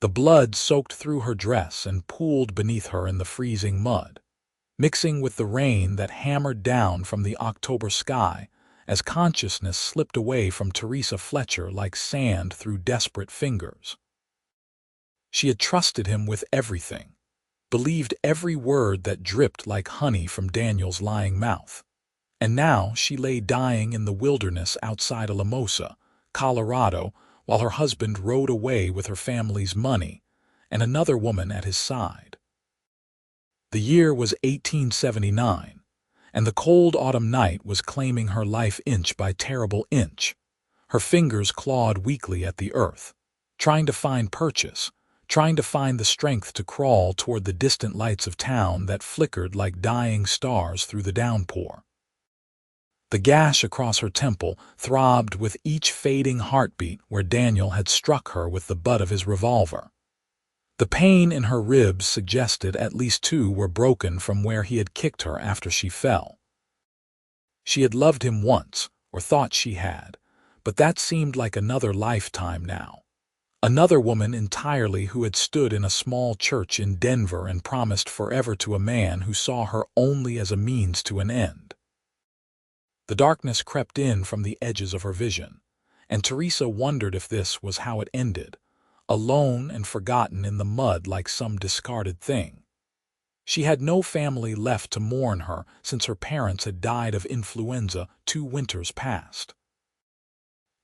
The blood soaked through her dress and pooled beneath her in the freezing mud, mixing with the rain that hammered down from the October sky as consciousness slipped away from Teresa Fletcher like sand through desperate fingers. She had trusted him with everything, believed every word that dripped like honey from Daniel's lying mouth. And now she lay dying in the wilderness outside Alamosa, Colorado, while her husband rode away with her family's money and another woman at his side. The year was 1879, and the cold autumn night was claiming her life inch by terrible inch. Her fingers clawed weakly at the earth, trying to find purchase, trying to find the strength to crawl toward the distant lights of town that flickered like dying stars through the downpour. The gash across her temple throbbed with each fading heartbeat where Daniel had struck her with the butt of his revolver. The pain in her ribs suggested at least two were broken from where he had kicked her after she fell. She had loved him once, or thought she had, but that seemed like another lifetime now. Another woman entirely who had stood in a small church in Denver and promised forever to a man who saw her only as a means to an end. The darkness crept in from the edges of her vision, and Teresa wondered if this was how it ended, alone and forgotten in the mud like some discarded thing. She had no family left to mourn her since her parents had died of influenza 2 winters past.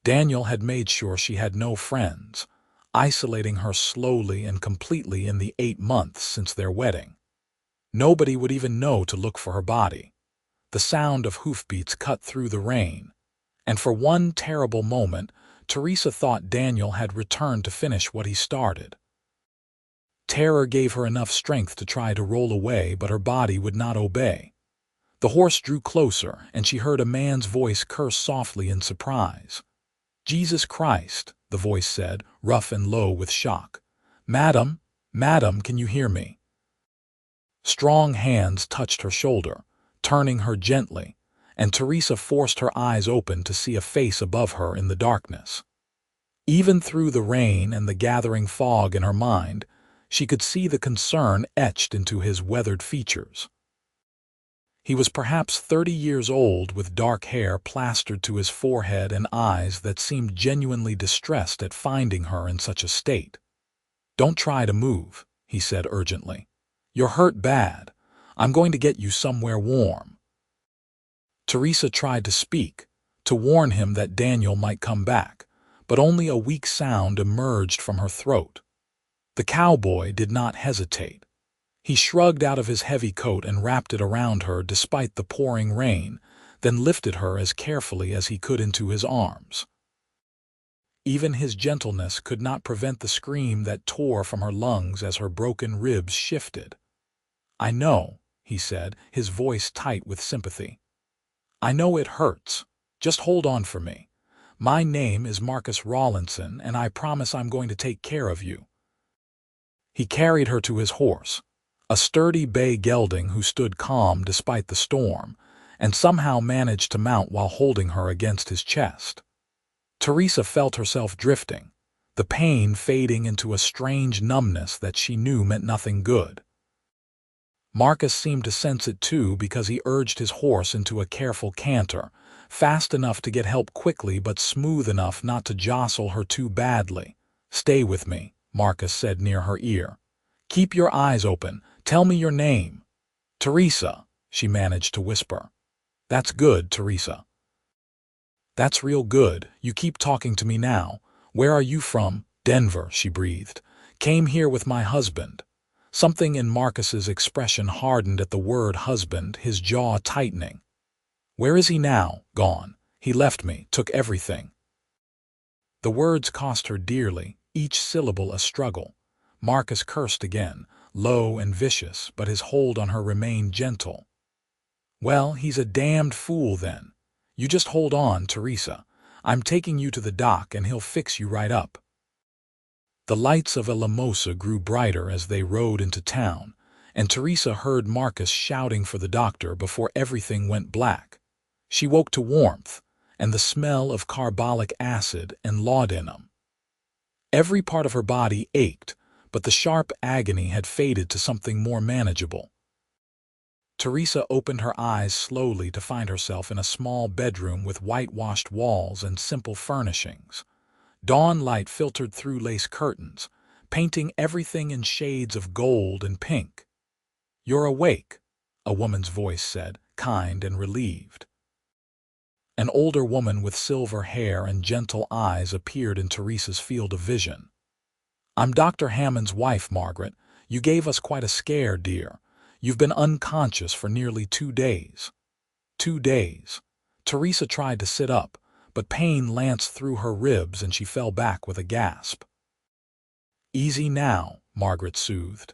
Daniel had made sure she had no friends, isolating her slowly and completely in the 8 months since their wedding. Nobody would even know to look for her body. The sound of hoofbeats cut through the rain, and for one terrible moment, Teresa thought Daniel had returned to finish what he started. Terror gave her enough strength to try to roll away, but her body would not obey. The horse drew closer, and she heard a man's voice curse softly in surprise. "Jesus Christ," the voice said, rough and low with shock. "Madam, madam, can you hear me?" Strong hands touched her shoulder, turning her gently, and Teresa forced her eyes open to see a face above her in the darkness. Even through the rain and the gathering fog in her mind, she could see the concern etched into his weathered features. He was perhaps 30 years old, with dark hair plastered to his forehead and eyes that seemed genuinely distressed at finding her in such a state. "Don't try to move," he said urgently. "You're hurt bad. I'm going to get you somewhere warm." Teresa tried to speak, to warn him that Daniel might come back, but only a weak sound emerged from her throat. The cowboy did not hesitate. He shrugged out of his heavy coat and wrapped it around her despite the pouring rain, then lifted her as carefully as he could into his arms. Even his gentleness could not prevent the scream that tore from her lungs as her broken ribs shifted. "I know," he said, his voice tight with sympathy. "I know it hurts. Just hold on for me. My name is Marcus Rawlinson, and I promise I'm going to take care of you." He carried her to his horse, a sturdy bay gelding who stood calm despite the storm, and somehow managed to mount while holding her against his chest. Teresa felt herself drifting, the pain fading into a strange numbness that she knew meant nothing good. Marcus seemed to sense it too, because he urged his horse into a careful canter, fast enough to get help quickly but smooth enough not to jostle her too badly. "Stay with me," Marcus said near her ear. "Keep your eyes open. Tell me your name." "Teresa," she managed to whisper. "That's good, Teresa. That's real good. You keep talking to me now. Where are you from?" "Denver," she breathed. "Came here with my husband." Something in Marcus's expression hardened at the word husband, his jaw tightening. "Where is he now?" "Gone. He left me, took everything." The words cost her dearly, each syllable a struggle. Marcus cursed again, low and vicious, but his hold on her remained gentle. "Well, he's a damned fool then. You just hold on, Teresa. I'm taking you to the doc and he'll fix you right up." The lights of Alamosa grew brighter as they rode into town, and Teresa heard Marcus shouting for the doctor before everything went black. She woke to warmth and the smell of carbolic acid and laudanum. Every part of her body ached, but the sharp agony had faded to something more manageable. Teresa opened her eyes slowly to find herself in a small bedroom with whitewashed walls and simple furnishings. Dawn light filtered through lace curtains, painting everything in shades of gold and pink. "You're awake," a woman's voice said, kind and relieved. An older woman with silver hair and gentle eyes appeared in Teresa's field of vision. "I'm Dr. Hammond's wife, Margaret. You gave us quite a scare, dear. You've been unconscious for nearly 2 days." 2 days. Teresa tried to sit up, but pain lanced through her ribs and she fell back with a gasp. "Easy now," Margaret soothed.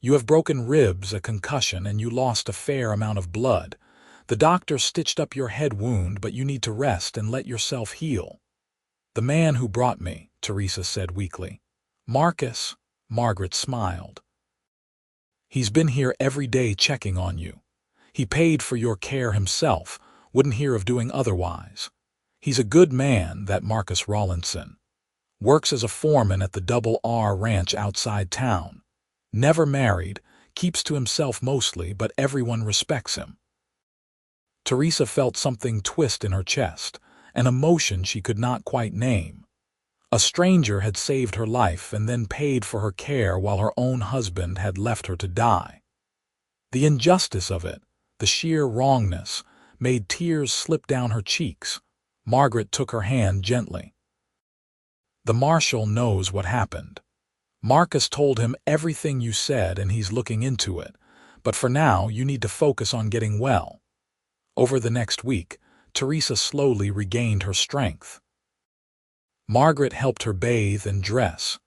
"You have broken ribs, a concussion, and you lost a fair amount of blood. The doctor stitched up your head wound, but you need to rest and let yourself heal." "The man who brought me," Teresa said weakly. "Marcus," Margaret smiled. "He's been here every day checking on you. He paid for your care himself, wouldn't hear of doing otherwise. He's a good man, that Marcus Rawlinson. Works as a foreman at the Double R Ranch outside town. Never married, keeps to himself mostly, but everyone respects him." Teresa felt something twist in her chest, an emotion she could not quite name. A stranger had saved her life and then paid for her care while her own husband had left her to die. The injustice of it, the sheer wrongness, made tears slip down her cheeks. Margaret took her hand gently. "The marshal knows what happened. Marcus told him everything you said and he's looking into it, but for now you need to focus on getting well." Over the next week, Teresa slowly regained her strength. Margaret helped her bathe and dress,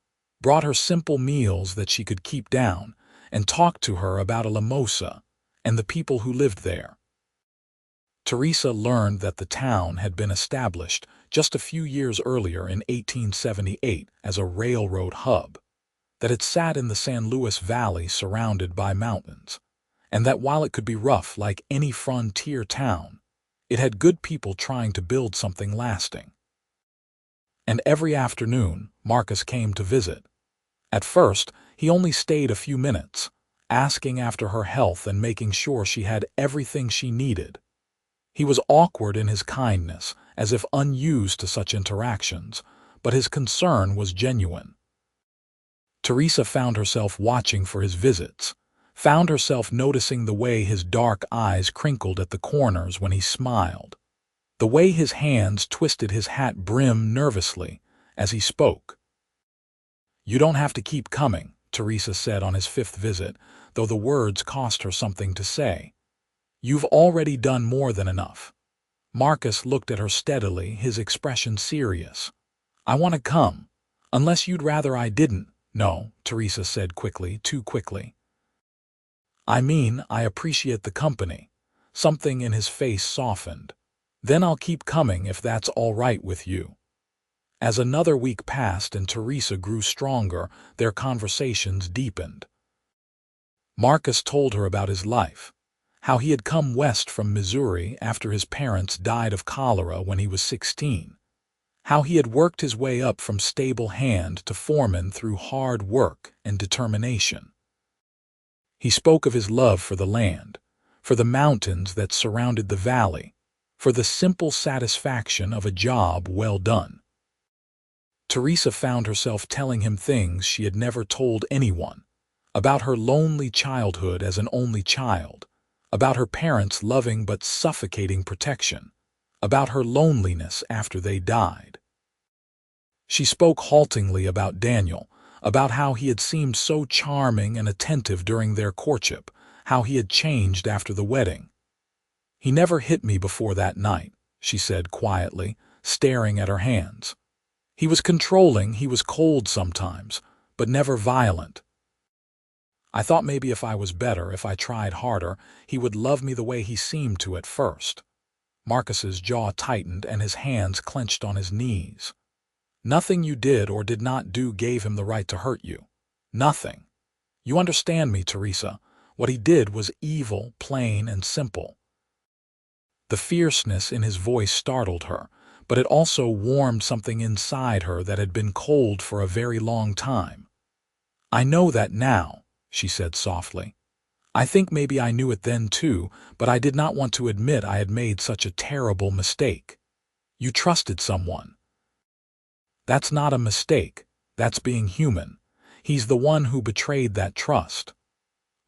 brought her simple meals that she could keep down, and talked to her about Alamosa and the people who lived there. Teresa learned that the town had been established just a few years earlier in 1878 as a railroad hub, that it sat in the San Luis Valley surrounded by mountains, and that while it could be rough like any frontier town, it had good people trying to build something lasting. And every afternoon, Marcus came to visit. At first, he only stayed a few minutes, asking after her health and making sure she had everything she needed. He was awkward in his kindness, as if unused to such interactions, but his concern was genuine. Teresa found herself watching for his visits, found herself noticing the way his dark eyes crinkled at the corners when he smiled, the way his hands twisted his hat brim nervously as he spoke. "You don't have to keep coming," Teresa said on his 5th visit, though the words cost her something to say. "You've already done more than enough." Marcus looked at her steadily, his expression serious. "I want to come, unless you'd rather I didn't." "No," Teresa said quickly, too quickly. "I mean, I appreciate the company." Something in his face softened. "Then I'll keep coming if that's all right with you." As another week passed and Teresa grew stronger, their conversations deepened. Marcus told her about his life, how he had come west from Missouri after his parents died of cholera when he was 16, how he had worked his way up from stable hand to foreman through hard work and determination. He spoke of his love for the land, for the mountains that surrounded the valley, for the simple satisfaction of a job well done. Teresa found herself telling him things she had never told anyone, about her lonely childhood as an only child, about her parents' loving but suffocating protection, about her loneliness after they died. She spoke haltingly about Daniel, about how he had seemed so charming and attentive during their courtship, how he had changed after the wedding. "He never hit me before that night," she said quietly, staring at her hands. "He was controlling, he was cold sometimes, but never violent. I thought maybe if I was better, if I tried harder, he would love me the way he seemed to at first." Marcus's jaw tightened and his hands clenched on his knees. "Nothing you did or did not do gave him the right to hurt you. Nothing. You understand me, Teresa. What he did was evil, plain and simple." The fierceness in his voice startled her, but it also warmed something inside her that had been cold for a very long time. "I know that now," she said softly. "I think maybe I knew it then too, but I did not want to admit I had made such a terrible mistake. You trusted someone. That's not a mistake. That's being human. He's the one who betrayed that trust."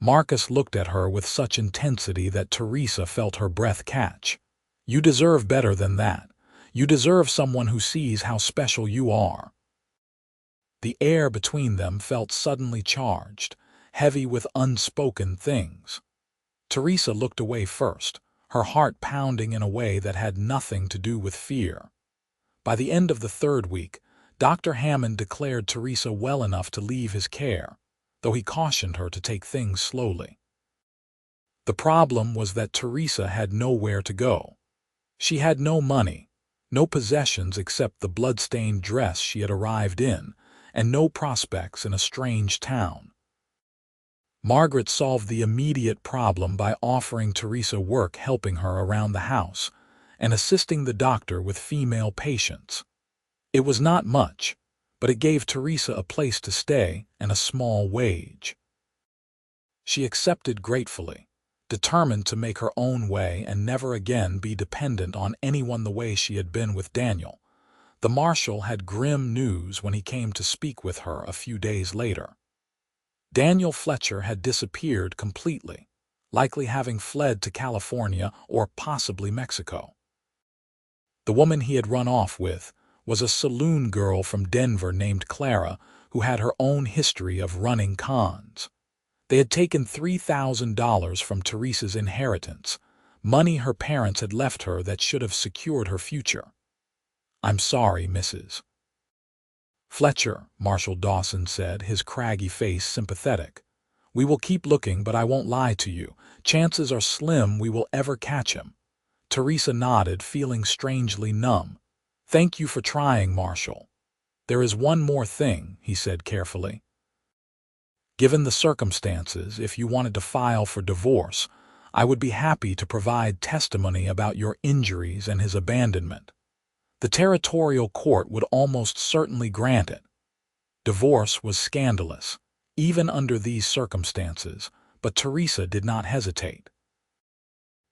Marcus looked at her with such intensity that Teresa felt her breath catch. "You deserve better than that. You deserve someone who sees how special you are." The air between them felt suddenly charged, heavy with unspoken things. Teresa looked away first, her heart pounding in a way that had nothing to do with fear. By the end of the third week, Dr. Hammond declared Teresa well enough to leave his care, though he cautioned her to take things slowly. The problem was that Teresa had nowhere to go. She had no money, no possessions except the blood-stained dress she had arrived in, and no prospects in a strange town. Margaret solved the immediate problem by offering Teresa work helping her around the house and assisting the doctor with female patients. It was not much, but it gave Teresa a place to stay and a small wage. She accepted gratefully, determined to make her own way and never again be dependent on anyone the way she had been with Daniel. The marshal had grim news when he came to speak with her a few days later. Daniel Fletcher had disappeared completely, likely having fled to California or possibly Mexico. The woman he had run off with was a saloon girl from Denver named Clara, who had her own history of running cons. They had taken $3,000 from Teresa's inheritance, money her parents had left her that should have secured her future. "I'm sorry, Mrs. Fletcher," Marshal Dawson said, his craggy face sympathetic. "We will keep looking, but I won't lie to you. Chances are slim we will ever catch him." Teresa nodded, feeling strangely numb. "Thank you for trying, Marshal. There is one more thing," he said carefully. "Given the circumstances, if you wanted to file for divorce, I would be happy to provide testimony about your injuries and his abandonment. The territorial court would almost certainly grant it." Divorce was scandalous, even under these circumstances, but Teresa did not hesitate.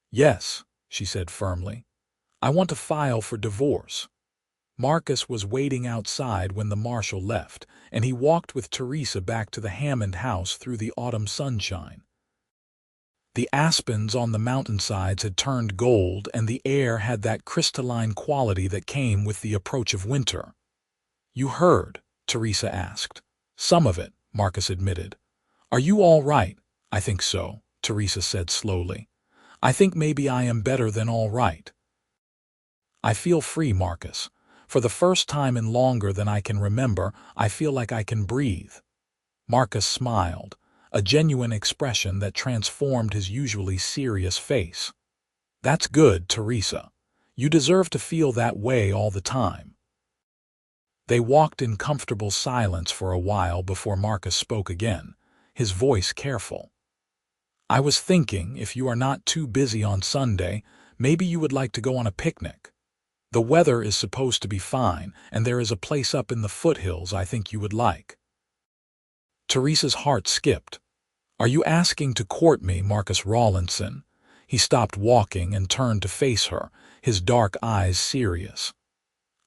"Yes," she said firmly, "I want to file for divorce." Marcus was waiting outside when the marshal left, and he walked with Teresa back to the Hammond house through the autumn sunshine. The aspens on the mountainsides had turned gold, and the air had that crystalline quality that came with the approach of winter. "You heard?" Teresa asked. "Some of it," Marcus admitted. "Are you all right?" "I think so," Teresa said slowly. "I think maybe I am better than all right. I feel free, Marcus. For the first time in longer than I can remember, I feel like I can breathe." Marcus smiled, a genuine expression that transformed his usually serious face. "That's good, Teresa. You deserve to feel that way all the time." They walked in comfortable silence for a while before Marcus spoke again, his voice careful. "I was thinking, if you are not too busy on Sunday, maybe you would like to go on a picnic. The weather is supposed to be fine, and there is a place up in the foothills I think you would like." Teresa's heart skipped. "Are you asking to court me, Marcus Rawlinson?" He stopped walking and turned to face her, his dark eyes serious.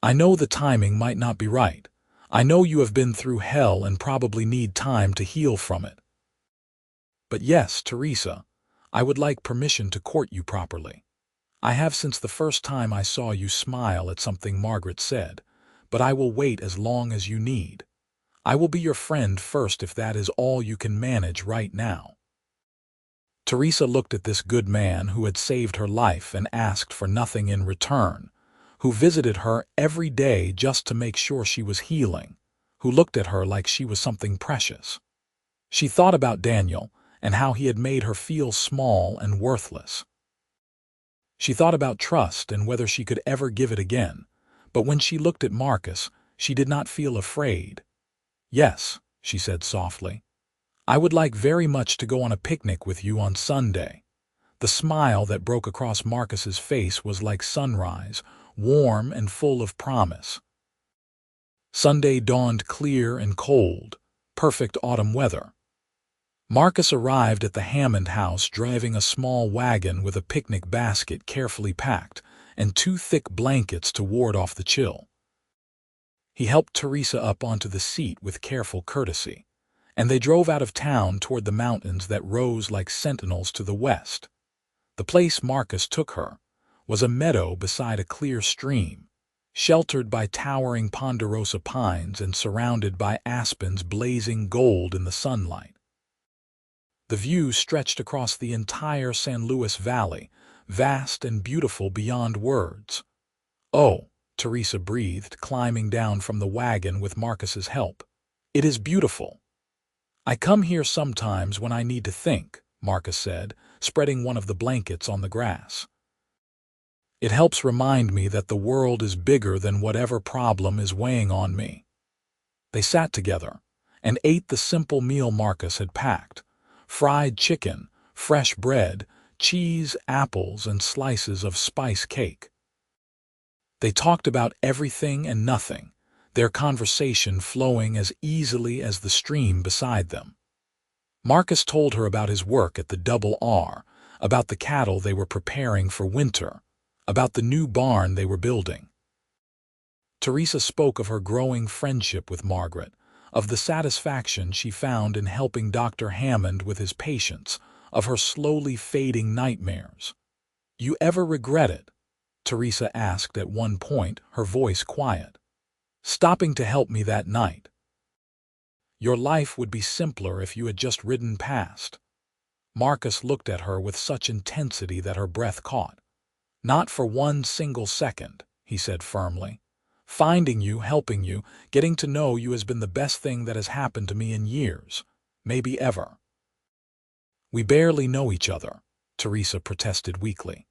"I know the timing might not be right. I know you have been through hell and probably need time to heal from it. But yes, Teresa, I would like permission to court you properly. I have since the first time I saw you smile at something Margaret said, but I will wait as long as you need. I will be your friend first if that is all you can manage right now." Teresa looked at this good man who had saved her life and asked for nothing in return, who visited her every day just to make sure she was healing, who looked at her like she was something precious. She thought about Daniel and how he had made her feel small and worthless. She thought about trust and whether she could ever give it again, but when she looked at Marcus, she did not feel afraid. "Yes," she said softly, "I would like very much to go on a picnic with you on Sunday." The smile that broke across Marcus's face was like sunrise, warm and full of promise. Sunday dawned clear and cold, perfect autumn weather. Marcus arrived at the Hammond house driving a small wagon with a picnic basket carefully packed and 2 thick blankets to ward off the chill. He helped Teresa up onto the seat with careful courtesy, and they drove out of town toward the mountains that rose like sentinels to the west. The place Marcus took her was a meadow beside a clear stream, sheltered by towering ponderosa pines and surrounded by aspens blazing gold in the sunlight. The view stretched across the entire San Luis Valley, vast and beautiful beyond words. "Oh," Teresa breathed, climbing down from the wagon with Marcus's help. "It is beautiful." "I come here sometimes when I need to think," Marcus said, spreading one of the blankets on the grass. "It helps remind me that the world is bigger than whatever problem is weighing on me." They sat together and ate the simple meal Marcus had packed: fried chicken, fresh bread, cheese, apples, and slices of spice cake. They talked about everything and nothing, their conversation flowing as easily as the stream beside them. Marcus told her about his work at the Double R, about the cattle they were preparing for winter, about the new barn they were building. Teresa spoke of her growing friendship with Margaret, of the satisfaction she found in helping Dr. Hammond with his patients, of her slowly fading nightmares. "You ever regret it?" Teresa asked at one point, her voice quiet. "Stopping to help me that night?" "Your life would be simpler if you had just ridden past." Marcus looked at her with such intensity that her breath caught. "Not for one single second," he said firmly. "Finding you, helping you, getting to know you has been the best thing that has happened to me in years, maybe ever." "We barely know each other," Teresa protested weakly.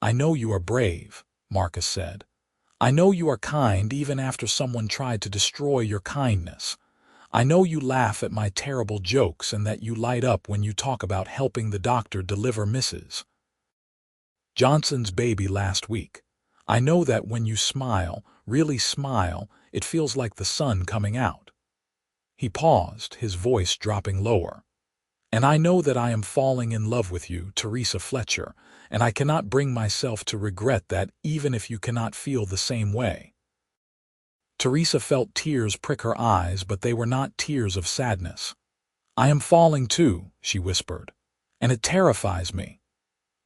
"I know you are brave," Marcus said. "I know you are kind even after someone tried to destroy your kindness. I know you laugh at my terrible jokes and that you light up when you talk about helping the doctor deliver Mrs. Johnson's baby last week. I know that when you smile, really smile, it feels like the sun coming out." He paused, his voice dropping lower. "And I know that I am falling in love with you, Teresa Fletcher, and I cannot bring myself to regret that even if you cannot feel the same way." Teresa felt tears prick her eyes, but they were not tears of sadness. "I am falling too," she whispered, "and it terrifies me."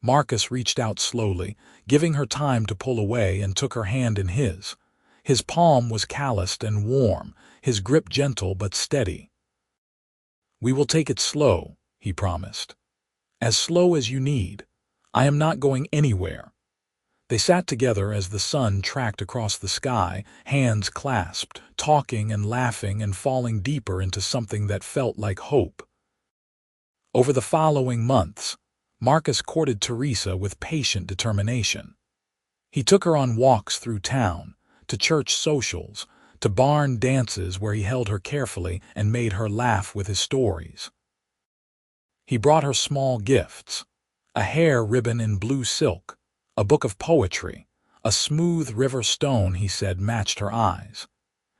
Marcus reached out slowly, giving her time to pull away, and took her hand in his. His palm was calloused and warm, his grip gentle but steady. "We will take it slow," he promised. "As slow as you need. I am not going anywhere." They sat together as the sun tracked across the sky, hands clasped, talking and laughing and falling deeper into something that felt like hope. Over the following months, Marcus courted Teresa with patient determination. He took her on walks through town, to church socials, to barn dances where he held her carefully and made her laugh with his stories. He brought her small gifts: a hair ribbon in blue silk, a book of poetry, a smooth river stone he said matched her eyes.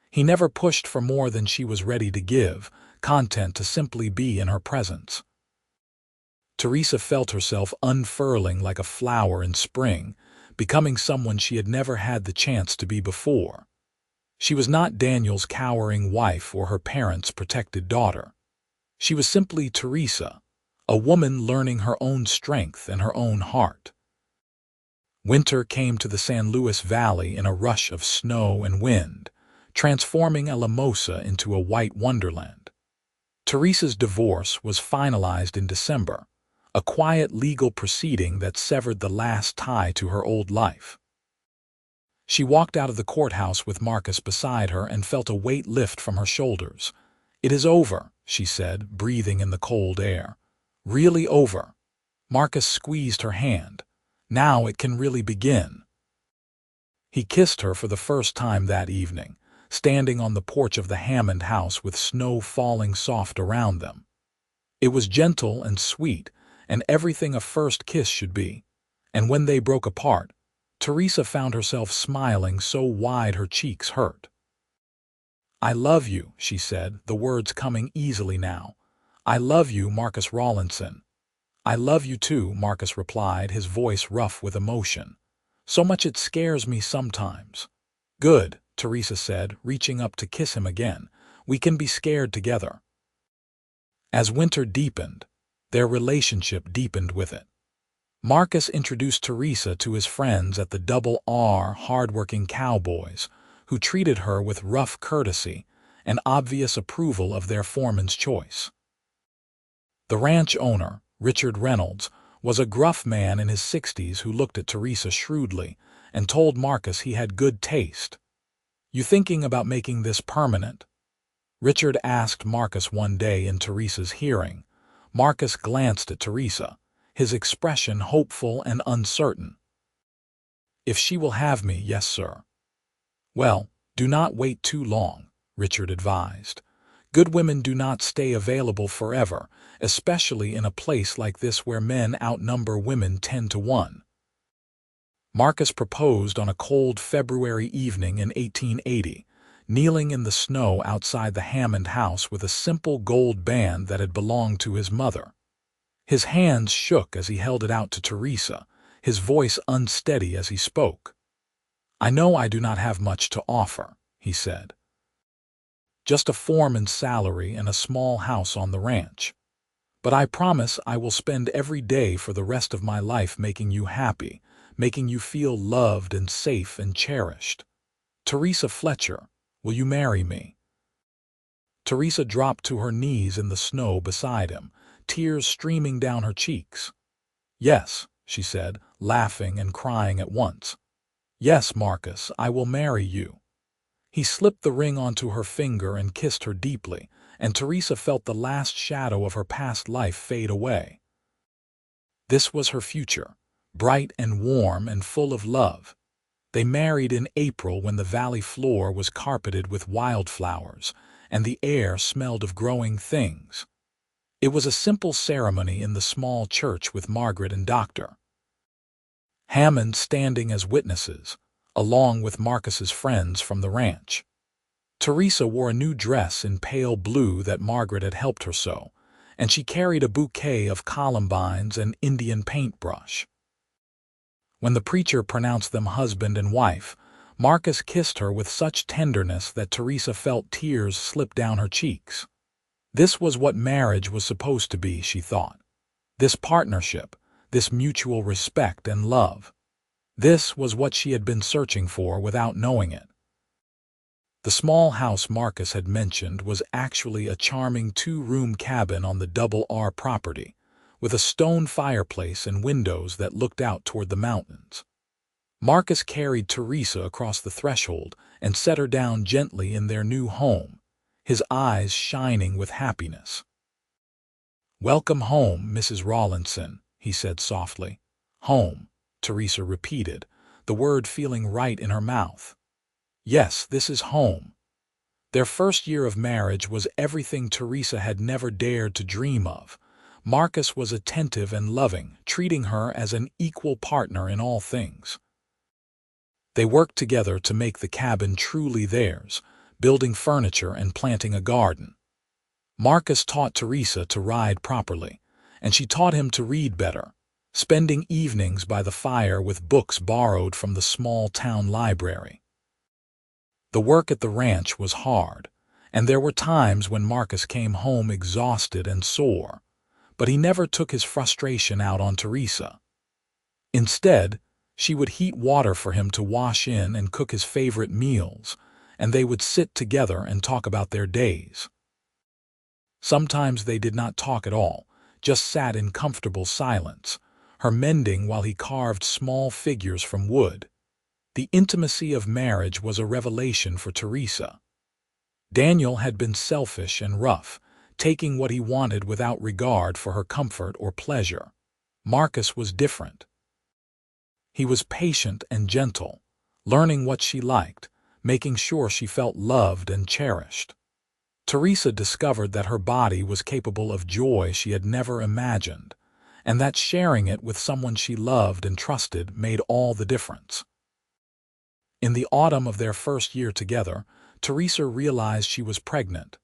He never pushed for more than she was ready to give, content to simply be in her presence. Teresa felt herself unfurling like a flower in spring, becoming someone she had never had the chance to be before. She was not Daniel's cowering wife or her parents' protected daughter. She was simply Teresa, a woman learning her own strength and her own heart. Winter came to the San Luis Valley in a rush of snow and wind, transforming Alamosa into a white wonderland. Teresa's divorce was finalized in December, a quiet legal proceeding that severed the last tie to her old life. She walked out of the courthouse with Marcus beside her and felt a weight lift from her shoulders. "It is over," she said, breathing in the cold air. "Really over." Marcus squeezed her hand. "Now it can really begin." He kissed her for the first time that evening, standing on the porch of the Hammond house with snow falling soft around them. It was gentle and sweet, and everything a first kiss should be. And when they broke apart, Teresa found herself smiling so wide her cheeks hurt. "I love you," she said, the words coming easily now. "I love you, Marcus Rawlinson." "I love you too," Marcus replied, his voice rough with emotion. "So much it scares me sometimes." "Good," Teresa said, reaching up to kiss him again. "We can be scared together." As winter deepened, their relationship deepened with it. Marcus introduced Teresa to his friends at the Double R hardworking cowboys, who treated her with rough courtesy and obvious approval of their foreman's choice. The ranch owner, Richard Reynolds, was a gruff man in his 60s who looked at Teresa shrewdly and told Marcus he had good taste. "You thinking about making this permanent?" Richard asked Marcus one day in Teresa's hearing. Marcus glanced at Teresa, his expression hopeful and uncertain. "If she will have me, yes, sir." "Well, do not wait too long," Richard advised. "Good women do not stay available forever, especially in a place like this where men outnumber women 10 to 1. Marcus proposed on a cold February evening in 1880, kneeling in the snow outside the Hammond house with a simple gold band that had belonged to his mother. His hands shook as he held it out to Teresa, his voice unsteady as he spoke. "I know I do not have much to offer," he said. "Just a foreman's salary and a small house on the ranch. But I promise I will spend every day for the rest of my life making you happy, making you feel loved and safe and cherished. Teresa Fletcher, will you marry me?" Teresa dropped to her knees in the snow beside him, tears streaming down her cheeks. "Yes," she said, laughing and crying at once. "Yes, Marcus, I will marry you." He slipped the ring onto her finger and kissed her deeply, and Teresa felt the last shadow of her past life fade away. This was her future, bright and warm and full of love. They married in April when the valley floor was carpeted with wildflowers, and the air smelled of growing things. It was a simple ceremony in the small church with Margaret and Dr. Hammond standing as witnesses, along with Marcus's friends from the ranch. Teresa wore a new dress in pale blue that Margaret had helped her sew, and she carried a bouquet of columbines and Indian paintbrush. When the preacher pronounced them husband and wife, Marcus kissed her with such tenderness that Teresa felt tears slip down her cheeks. This was what marriage was supposed to be, she thought. This partnership, this mutual respect and love. This was what she had been searching for without knowing it. The small house Marcus had mentioned was actually a charming 2-room cabin on the Double R property, with a stone fireplace and windows that looked out toward the mountains. Marcus carried Teresa across the threshold and set her down gently in their new home, his eyes shining with happiness. "Welcome home, Mrs. Rawlinson," he said softly. "Home," Teresa repeated, the word feeling right in her mouth. Yes, this is home. Their first year of marriage was everything Teresa had never dared to dream of. Marcus was attentive and loving, treating her as an equal partner in all things. They worked together to make the cabin truly theirs, building furniture and planting a garden. Marcus taught Teresa to ride properly, and she taught him to read better, spending evenings by the fire with books borrowed from the small town library. The work at the ranch was hard, and there were times when Marcus came home exhausted and sore, but he never took his frustration out on Teresa. Instead, she would heat water for him to wash in and cook his favorite meals, and they would sit together and talk about their days. Sometimes they did not talk at all, just sat in comfortable silence, her mending while he carved small figures from wood. The intimacy of marriage was a revelation for Teresa. Daniel had been selfish and rough, taking what he wanted without regard for her comfort or pleasure. Marcus was different. He was patient and gentle, learning what she liked, making sure she felt loved and cherished. Teresa discovered that her body was capable of joy she had never imagined, and that sharing it with someone she loved and trusted made all the difference. In the autumn of their first year together, Teresa realized she was pregnant.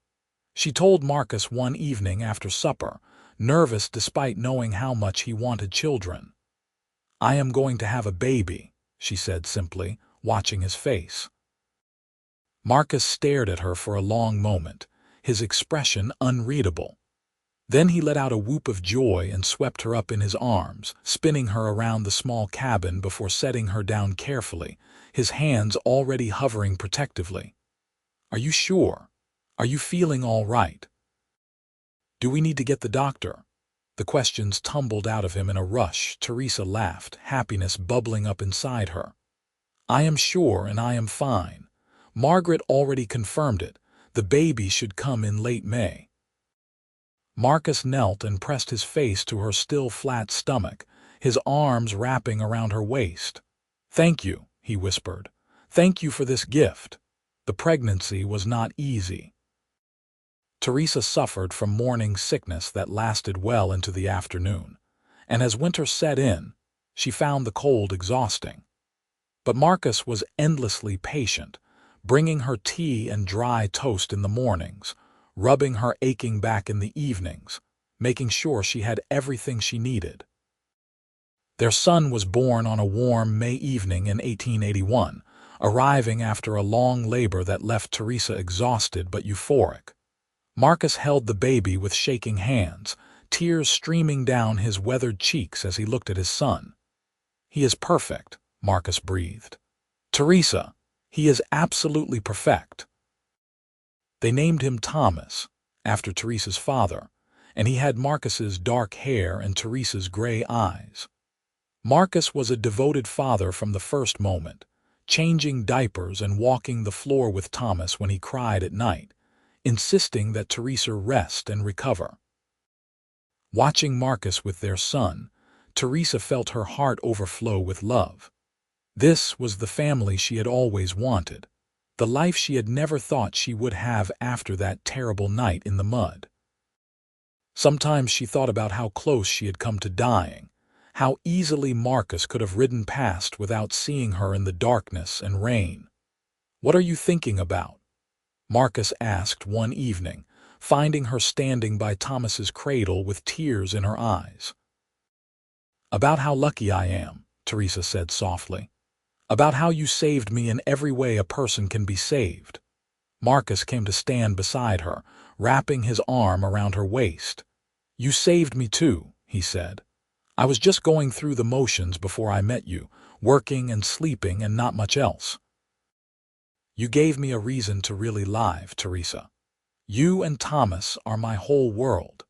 She told Marcus one evening after supper, nervous despite knowing how much he wanted children. "I am going to have a baby," she said simply, watching his face. Marcus stared at her for a long moment, his expression unreadable. Then he let out a whoop of joy and swept her up in his arms, spinning her around the small cabin before setting her down carefully, his hands already hovering protectively. "Are you sure? Are you feeling all right? Do we need to get the doctor?" The questions tumbled out of him in a rush. Teresa laughed, happiness bubbling up inside her. "I am sure and I am fine. Margaret already confirmed it. The baby should come in late May." Marcus knelt and pressed his face to her still flat stomach, his arms wrapping around her waist. "Thank you," he whispered. "Thank you for this gift." The pregnancy was not easy. Teresa suffered from morning sickness that lasted well into the afternoon, and as winter set in, she found the cold exhausting. But Marcus was endlessly patient, bringing her tea and dry toast in the mornings, rubbing her aching back in the evenings, making sure she had everything she needed. Their son was born on a warm May evening in 1881, arriving after a long labor that left Teresa exhausted but euphoric. Marcus held the baby with shaking hands, tears streaming down his weathered cheeks as he looked at his son. "He is perfect," Marcus breathed. "Teresa, he is absolutely perfect." They named him Thomas, after Teresa's father, and he had Marcus's dark hair and Teresa's gray eyes. Marcus was a devoted father from the first moment, changing diapers and walking the floor with Thomas when he cried at night, insisting that Teresa rest and recover. Watching Marcus with their son, Teresa felt her heart overflow with love. This was the family she had always wanted, the life she had never thought she would have after that terrible night in the mud. Sometimes she thought about how close she had come to dying, how easily Marcus could have ridden past without seeing her in the darkness and rain. "What are you thinking about?" Marcus asked one evening, finding her standing by Thomas's cradle with tears in her eyes. "About how lucky I am," Teresa said softly. "About how you saved me in every way a person can be saved." Marcus came to stand beside her, wrapping his arm around her waist. "You saved me too," he said. "I was just going through the motions before I met you, working and sleeping and not much else. You gave me a reason to really live, Teresa. You and Thomas are my whole world."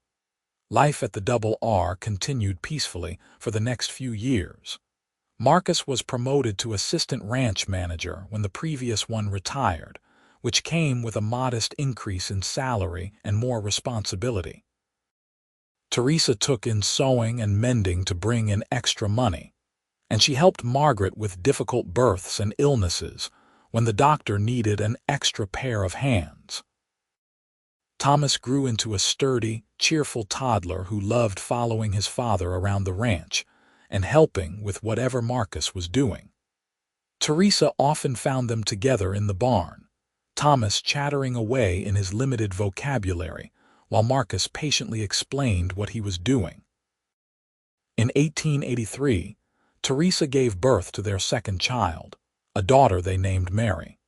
Life at the Double R continued peacefully for the next few years. Marcus was promoted to assistant ranch manager when the previous one retired, which came with a modest increase in salary and more responsibility. Teresa took in sewing and mending to bring in extra money, and she helped Margaret with difficult births and illnesses when the doctor needed an extra pair of hands. Thomas grew into a sturdy, cheerful toddler who loved following his father around the ranch and helping with whatever Marcus was doing. Teresa often found them together in the barn, Thomas chattering away in his limited vocabulary, while Marcus patiently explained what he was doing. In 1883, Teresa gave birth to their second child, a daughter they named Mary.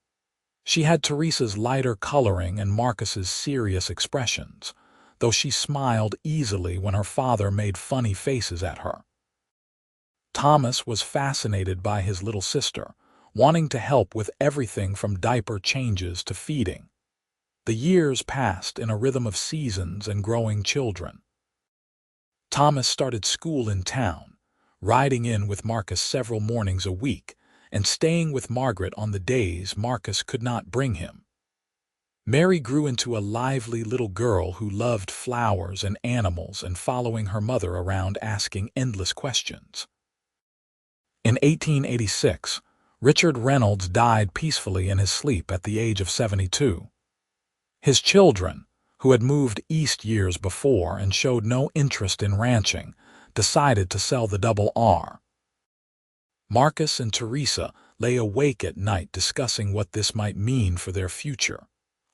She had Teresa's lighter coloring and Marcus's serious expressions, though she smiled easily when her father made funny faces at her. Thomas was fascinated by his little sister, wanting to help with everything from diaper changes to feeding. The years passed in a rhythm of seasons and growing children. Thomas started school in town, riding in with Marcus several mornings a week, and staying with Margaret on the days Marcus could not bring him. Mary grew into a lively little girl who loved flowers and animals and following her mother around asking endless questions. In 1886, Richard Reynolds died peacefully in his sleep at the age of 72. His children, who had moved east years before and showed no interest in ranching, decided to sell the Double R. Marcus and Teresa lay awake at night discussing what this might mean for their future,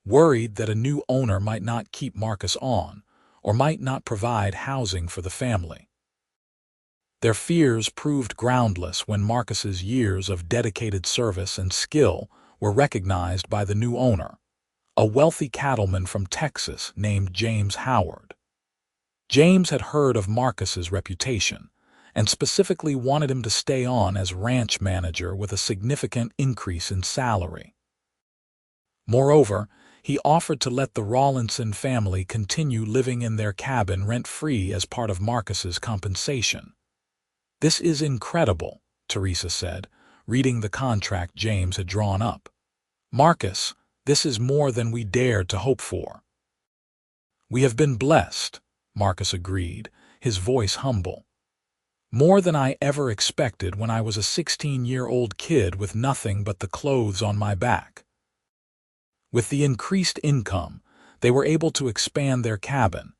worried that a new owner might not keep Marcus on or might not provide housing for the family. Their fears proved groundless when Marcus's years of dedicated service and skill were recognized by the new owner, a wealthy cattleman from Texas named James Howard. James had heard of Marcus's reputation and specifically wanted him to stay on as ranch manager with a significant increase in salary. Moreover, he offered to let the Rawlinson family continue living in their cabin rent-free as part of Marcus's compensation. "This is incredible," Teresa said, reading the contract James had drawn up. "Marcus, this is more than we dared to hope for." "We have been blessed," Marcus agreed, his voice humble. "More than I ever expected when I was a 16-year-old kid with nothing but the clothes on my back." With the increased income, they were able to expand their cabin,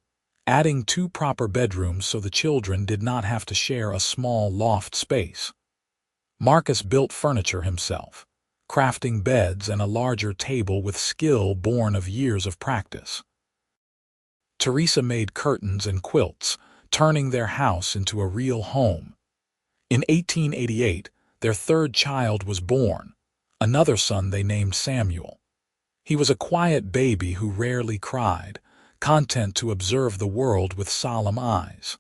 adding 2 proper bedrooms so the children did not have to share a small loft space. Marcus built furniture himself, crafting beds and a larger table with skill born of years of practice. Teresa made curtains and quilts, turning their house into a real home. In 1888, their 3rd child was born, another son they named Samuel. He was a quiet baby who rarely cried, content to observe the world with solemn eyes.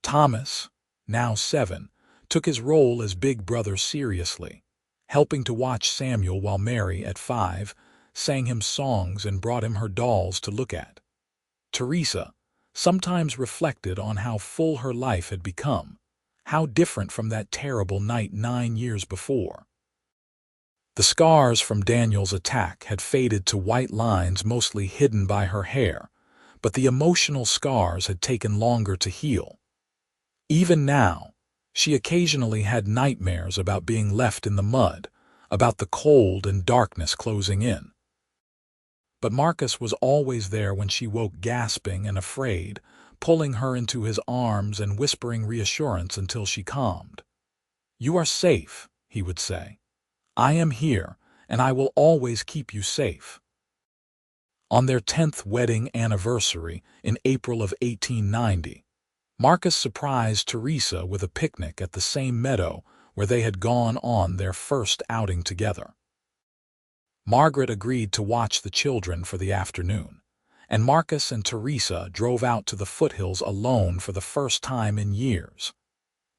Thomas, now 7, took his role as big brother seriously, helping to watch Samuel while Mary, at 5, sang him songs and brought him her dolls to look at. Teresa sometimes reflected on how full her life had become, how different from that terrible night 9 years before. The scars from Daniel's attack had faded to white lines mostly hidden by her hair, but the emotional scars had taken longer to heal. Even now, she occasionally had nightmares about being left in the mud, about the cold and darkness closing in. But Marcus was always there when she woke gasping and afraid, pulling her into his arms and whispering reassurance until she calmed. "You are safe," he would say. "I am here, and I will always keep you safe." On their 10th wedding anniversary in April of 1890, Marcus surprised Teresa with a picnic at the same meadow where they had gone on their first outing together. Margaret agreed to watch the children for the afternoon, and Marcus and Teresa drove out to the foothills alone for the first time in years.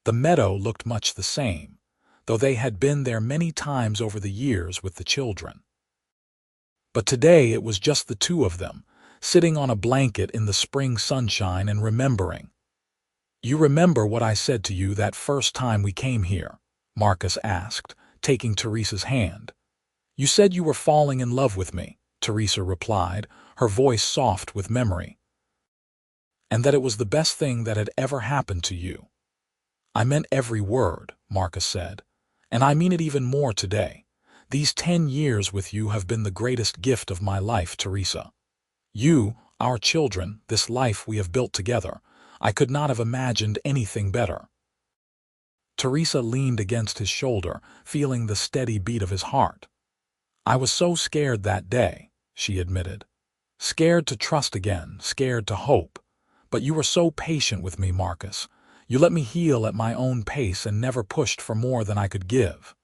The meadow looked much the same, though they had been there many times over the years with the children. But today it was just the 2 of them, sitting on a blanket in the spring sunshine and remembering. "You remember what I said to you that first time we came here?" Marcus asked, taking Teresa's hand. "You said you were falling in love with me," Teresa replied, her voice soft with memory. "And that it was the best thing that had ever happened to you." "I meant every word," Marcus said. "And I mean it even more today. These 10 years with you have been the greatest gift of my life, Teresa. You, our children, this life we have built together. I could not have imagined anything better." Teresa leaned against his shoulder, feeling the steady beat of his heart. "I was so scared that day," she admitted. "Scared to trust again, scared to hope. But you were so patient with me, Marcus. You let me heal at my own pace and never pushed for more than I could give."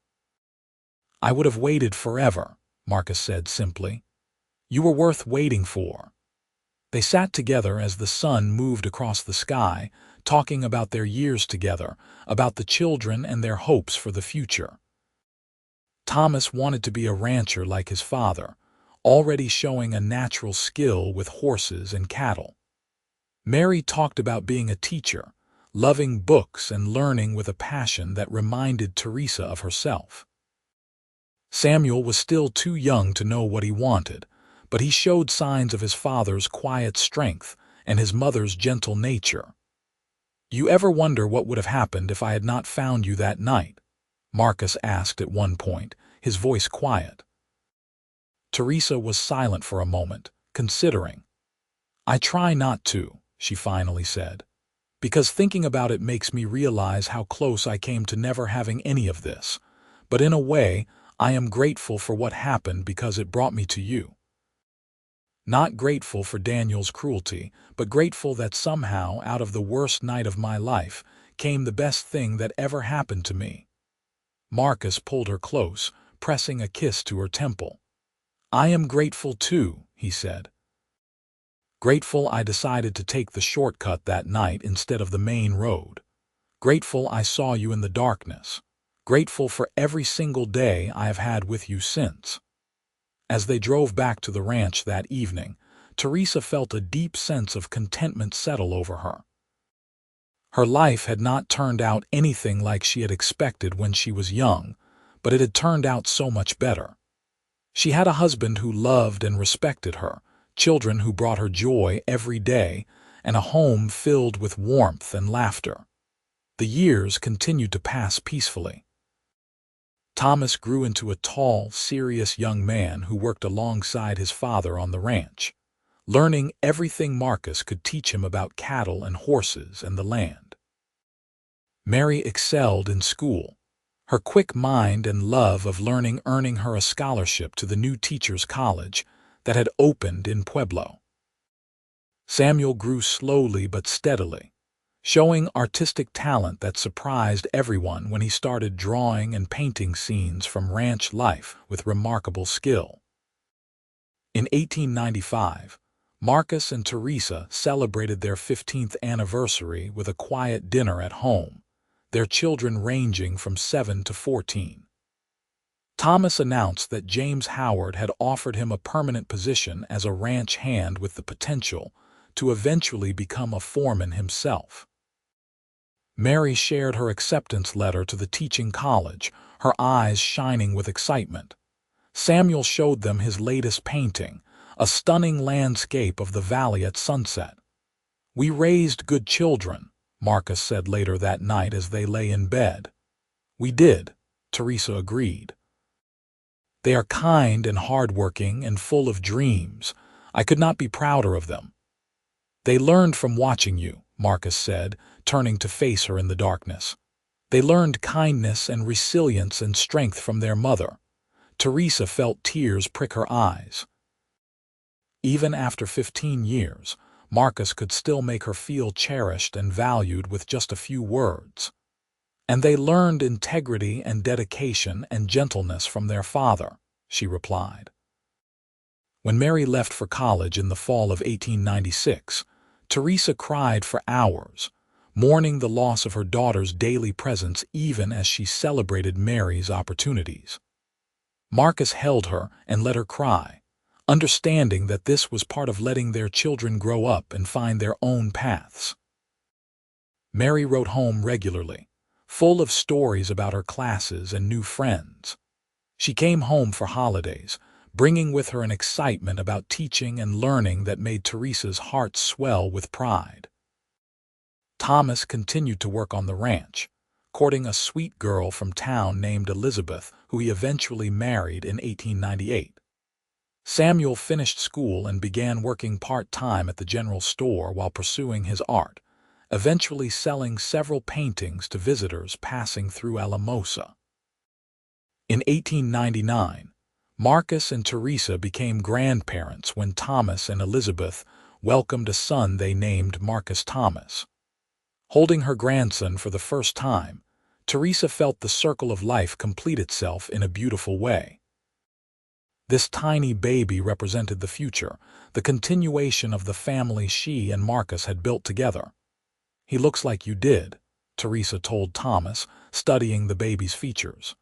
"I would have waited forever," Marcus said simply. "You were worth waiting for." They sat together as the sun moved across the sky, talking about their years together, about the children and their hopes for the future. Thomas wanted to be a rancher like his father, already showing a natural skill with horses and cattle. Mary talked about being a teacher, loving books and learning with a passion that reminded Teresa of herself. Samuel was still too young to know what he wanted, but he showed signs of his father's quiet strength and his mother's gentle nature. "You ever wonder what would have happened if I had not found you that night?" Marcus asked at one point, his voice quiet. Teresa was silent for a moment, considering. "I try not to," she finally said, "because thinking about it makes me realize how close I came to never having any of this. but in a way, I am grateful for what happened because it brought me to you. Not grateful for Daniel's cruelty, but grateful that somehow, out of the worst night of my life, came the best thing that ever happened to me. Marcus pulled her close, pressing a kiss to her temple. I am grateful too, he said. Grateful I decided to take the shortcut that night instead of the main road. Grateful I saw you in the darkness. Grateful for every single day I have had with you since. As they drove back to the ranch that evening, Teresa felt a deep sense of contentment settle over her. Her life had not turned out anything like she had expected when she was young, but it had turned out so much better. She had a husband who loved and respected her, children who brought her joy every day, and a home filled with warmth and laughter. The years continued to pass peacefully. Thomas grew into a tall, serious young man who worked alongside his father on the ranch, learning everything Marcus could teach him about cattle and horses and the land. Mary excelled in school, her quick mind and love of learning earning her a scholarship to the new teachers' college that had opened in Pueblo. Samuel grew slowly but steadily, showing artistic talent that surprised everyone when he started drawing and painting scenes from ranch life with remarkable skill. In 1895, Marcus and Teresa celebrated their 15th anniversary with a quiet dinner at home, their children ranging from 7 to 14. Thomas announced that James Howard had offered him a permanent position as a ranch hand with the potential to eventually become a foreman himself. Mary shared her acceptance letter to the teaching college, her eyes shining with excitement. Samuel showed them his latest painting, a stunning landscape of the valley at sunset. We raised good children, Marcus said later that night as they lay in bed. We did, Teresa agreed. They are kind and hardworking and full of dreams. I could not be prouder of them. They learned from watching you, Marcus said, turning to face her in the darkness. They learned kindness and resilience and strength from their mother. Teresa felt tears prick her eyes. Even after 15 years, Marcus could still make her feel cherished and valued with just a few words. And they learned integrity and dedication and gentleness from their father, she replied. When Mary left for college in the fall of 1896, Teresa cried for hours, mourning the loss of her daughter's daily presence even as she celebrated Mary's opportunities. Marcus held her and let her cry, understanding that this was part of letting their children grow up and find their own paths. Mary wrote home regularly, full of stories about her classes and new friends. She came home for holidays, bringing with her an excitement about teaching and learning that made Teresa's heart swell with pride. Thomas continued to work on the ranch, courting a sweet girl from town named Elizabeth, who he eventually married in 1898. Samuel finished school and began working part-time at the general store while pursuing his art, eventually selling several paintings to visitors passing through Alamosa. In 1899, Marcus and Teresa became grandparents when Thomas and Elizabeth welcomed a son they named Marcus Thomas. Holding her grandson for the first time, Teresa felt the circle of life complete itself in a beautiful way. This tiny baby represented the future, the continuation of the family she and Marcus had built together. He looks like you did, Teresa told Thomas, studying the baby's features.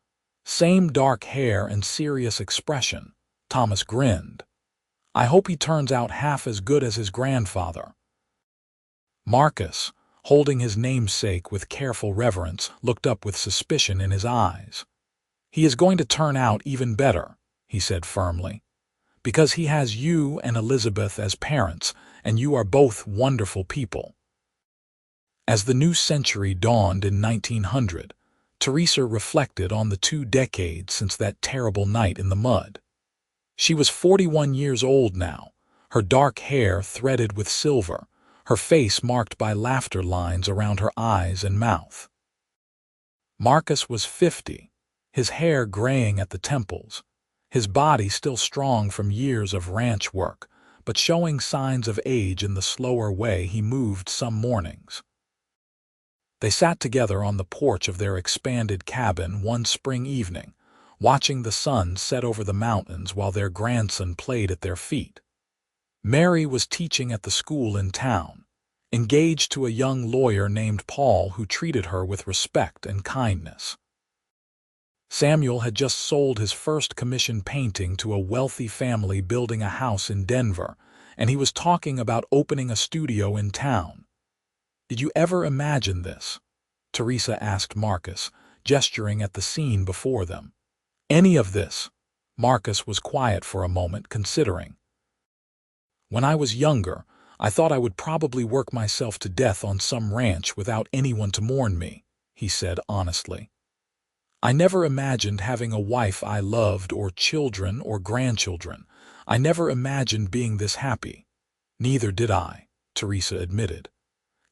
Same dark hair and serious expression, Thomas grinned. I hope he turns out half as good as his grandfather. Marcus, holding his namesake with careful reverence, looked up with suspicion in his eyes. He is going to turn out even better, he said firmly, because he has you and Elizabeth as parents, and you are both wonderful people. As the new century dawned in 1900, Teresa reflected on the 2 decades since that terrible night in the mud. She was 41 years old now, her dark hair threaded with silver, her face marked by laughter lines around her eyes and mouth. Marcus was 50, his hair graying at the temples, his body still strong from years of ranch work, but showing signs of age in the slower way he moved some mornings. They sat together on the porch of their expanded cabin one spring evening, watching the sun set over the mountains while their grandson played at their feet. Mary was teaching at the school in town, engaged to a young lawyer named Paul who treated her with respect and kindness. Samuel had just sold his first commission painting to a wealthy family building a house in Denver, and he was talking about opening a studio in town. "Did you ever imagine this?" Teresa asked Marcus, gesturing at the scene before them. "Any of this?" Marcus was quiet for a moment, considering. "When I was younger, I thought I would probably work myself to death on some ranch without anyone to mourn me," he said honestly. "I never imagined having a wife I loved or children or grandchildren. I never imagined being this happy." "Neither did I," Teresa admitted.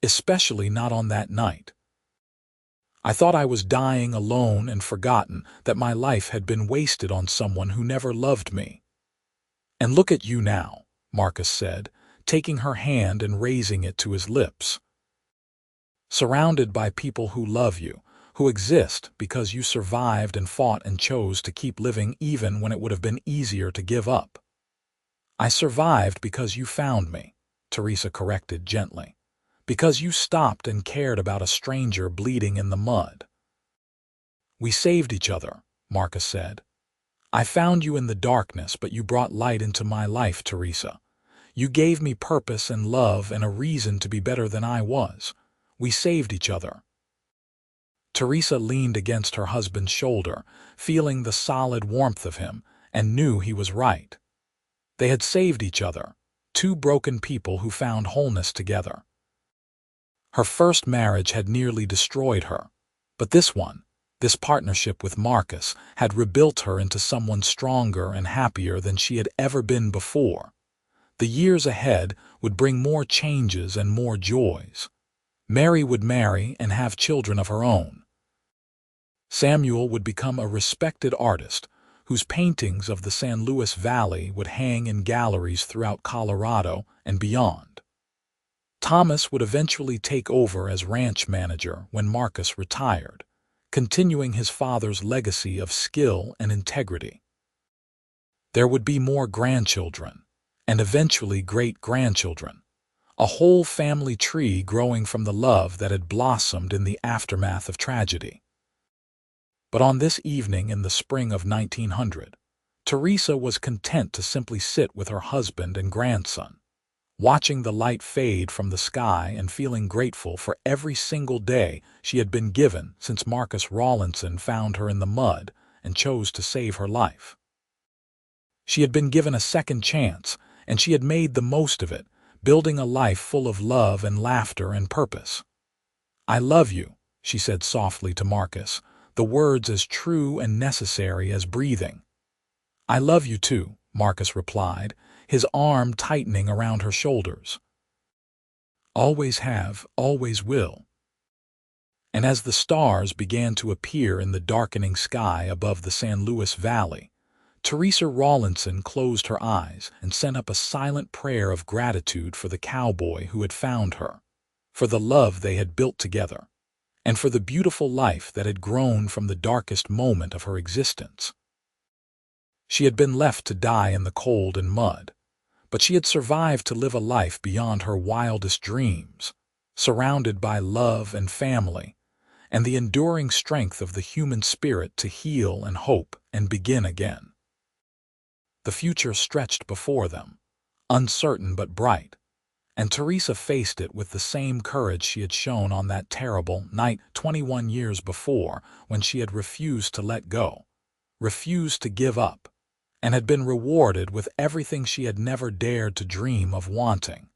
"Especially not on that night. I thought I was dying alone and forgotten that my life had been wasted on someone who never loved me." "And look at you now," Marcus said, taking her hand and raising it to his lips. "Surrounded by people who love you, who exist because you survived and fought and chose to keep living even when it would have been easier to give up." "I survived because you found me," Teresa corrected gently. "Because you stopped and cared about a stranger bleeding in the mud." "We saved each other," Marcus said. "I found you in the darkness, but you brought light into my life, Teresa. You gave me purpose and love and a reason to be better than I was. We saved each other." Teresa leaned against her husband's shoulder, feeling the solid warmth of him, and knew he was right. They had saved each other, two broken people who found wholeness together. Her first marriage had nearly destroyed her, but this partnership with Marcus, had rebuilt her into someone stronger and happier than she had ever been before. The years ahead would bring more changes and more joys. Mary would marry and have children of her own. Samuel would become a respected artist whose paintings of the San Luis Valley would hang in galleries throughout Colorado and beyond. Thomas would eventually take over as ranch manager when Marcus retired, continuing his father's legacy of skill and integrity. There would be more grandchildren, and eventually great-grandchildren, a whole family tree growing from the love that had blossomed in the aftermath of tragedy. But on this evening in the spring of 1900, Teresa was content to simply sit with her husband and grandson, watching the light fade from the sky and feeling grateful for every single day she had been given since Marcus Rawlinson found her in the mud and chose to save her life. She had been given a second chance, and she had made the most of it, building a life full of love and laughter and purpose. "I love you," she said softly to Marcus, the words as true and necessary as breathing. "I love you too," Marcus replied, his arm tightening around her shoulders. "Always have, always will." And as the stars began to appear in the darkening sky above the San Luis Valley, Teresa Rawlinson closed her eyes and sent up a silent prayer of gratitude for the cowboy who had found her, for the love they had built together, and for the beautiful life that had grown from the darkest moment of her existence. She had been left to die in the cold and mud, but she had survived to live a life beyond her wildest dreams, surrounded by love and family, and the enduring strength of the human spirit to heal and hope and begin again. The future stretched before them, uncertain but bright, and Teresa faced it with the same courage she had shown on that terrible night 21 years before, when she had refused to let go, refused to give up, and had been rewarded with everything she had never dared to dream of wanting.